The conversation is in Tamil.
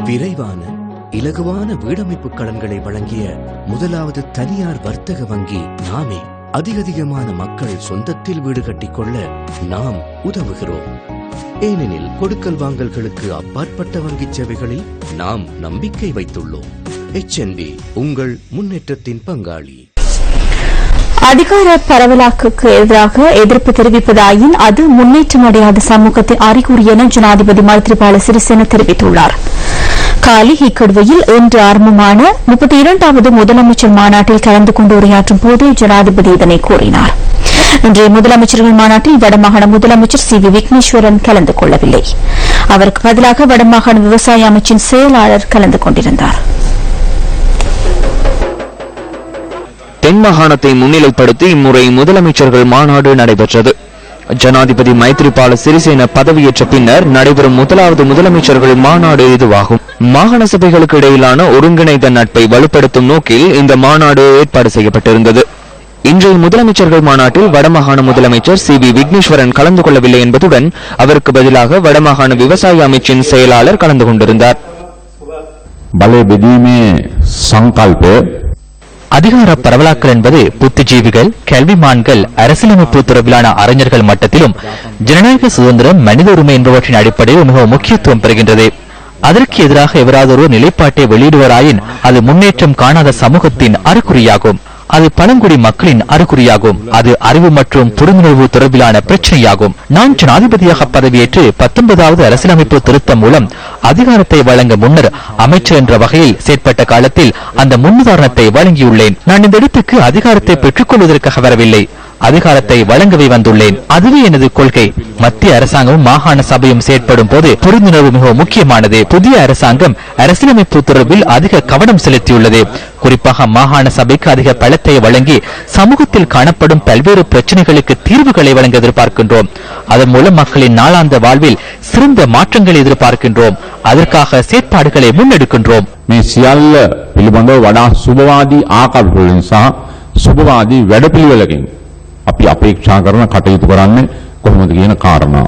விரைவான இலகுவான வீடமைப்பு கடன்களை வழங்கிய முதலாவது தனியார் வர்த்தக வங்கி நாமே. அதிகமான மக்கள் சொந்தத்தில் வீடு கட்டிக்கொள்ள நாம் உதவுகிறோம். ஏனெனில் கொடுக்கல் வாங்கல்களுக்கு அப்பாற்பட்ட வங்கி சேவைகளில் நாம் நம்பிக்கை வைத்துள்ளோம். HNB உங்கள் முன்னேற்றத்தின் பங்காளி. அதிகார பரவலாக்குக்கு எதிராக எதிர்ப்பு தெரிவிப்பதாயின் அது முன்னேற்றமடையாத சமூகத்தின் அறிகுறி என ஜனாதிபதி மைத்ரிபால சிறிசேன தெரிவித்துள்ளார். காலி ஹிக்கடுவையில் இன்று ஆரம்பமான 32வது முதலமைச்சர் மாநாட்டில் கலந்து கொண்டு உரையாற்றும் போது ஜனாதிபதி இதனை கூறினார். இன்றைய முதலமைச்சர்கள் மாநாட்டில் வடமாகாண முதலமைச்சர் CV விக்னேஸ்வரன் கலந்து கொள்ளவில்லை. அவருக்கு பதிலாக வடமாகாண விவசாய அமைச்சின் செயலாளர் கலந்து கொண்டிருந்தார். தென் மாகாணத்தை முன்னிலைப்படுத்தி இம்முறை முதலமைச்சர்கள் மாநாடு நடைபெற்றது. ஜனாதிபதி மைத்ரிபால சிறிசேன பதவியேற்ற பின்னர் நடைபெறும் முதலாவது முதலமைச்சர்கள் மாநாடு இதுவாகும். மாகாண சபைகளுக்கு இடையிலான ஒருங்கிணைந்த நட்பை வலுப்படுத்தும் நோக்கில் இந்த மாநாடு ஏற்பாடு செய்யப்பட்டிருந்தது. இன்றைய முதலமைச்சர்கள் மாநாட்டில் வடமாகாண முதலமைச்சர் CV விக்னேஸ்வரன் கலந்து கொள்ளவில்லை என்பதுடன் அவருக்கு பதிலாக வடமாகாண விவசாய அமைச்சின் செயலாளர் கலந்து கொண்டிருந்தார். அதிகார பரவலாக்கல் என்பது புத்திஜீவிகள், கல்விமான்கள், அரசியலமைப்பு தொடர்பிலான அறிஞர்கள் மட்டத்திலும் ஜனநாயக சுதந்திரம், மனித உரிமை என்பவற்றின் அடிப்படையில் மிகவும் முக்கியத்துவம் பெறுகின்றது. அதற்கு எதிராக எவராது ஒரு நிலைப்பாட்டை வெளியிடுவராயின் அது முன்னேற்றம் காணாத சமூகத்தின் அறிகுறியாகும். அது பழங்குடி மக்களின் அறிகுறியாகும். அது அறிவு மற்றும் புரிந்துணர்வு தொடர்பிலான பிரச்சனையாகும். நான் ஜனாதிபதியாக பதவியேற்று 19வது அரசியலமைப்பு திருத்தம் மூலம் அதிகாரத்தை வழங்க முன்னர் அமைச்சர் என்ற வகையில் செயற்பட்ட காலத்தில் அந்த முன்னுதாரணத்தை வழங்கியுள்ளேன். நான் இந்த இடத்துக்கு அதிகாரத்தை பெற்றுக் கொள்வதற்காக வரவில்லை, அதிகாரத்தை வழங்கவே வந்துள்ளேன். அதுவே எனது கொள்கை. மத்திய அரசாங்கமும் மாகாண சபையும் செயற்படும் போது புரிந்துணர்வு மிகவும் முக்கியமானது. புதிய அரசாங்கம் அரசியலமைப்பு தொடர்பில் அதிக கவனம் செலுத்தியுள்ளது. குறிப்பாக மாகாண சபைக்கு அதிக பலத்தை வழங்கி சமூகத்தில் காணப்படும் பல்வேறு பிரச்சனைகளுக்கு தீர்வுகளை வழங்க எதிர்பார்க்கின்றோம். அதன் மூலம் மக்களின் நாளாந்த வாழ்வில் சிறந்த மாற்றங்களை எதிர்பார்க்கின்றோம். அதற்காக செயற்பாடுகளை முன்னெடுக்கின்றோம். සුභවාදී වැඩපිළිවෙලකින් අපි අපේක්ෂා කරන කටයුතු කරන්නේ කොහොමද කියන කාරණා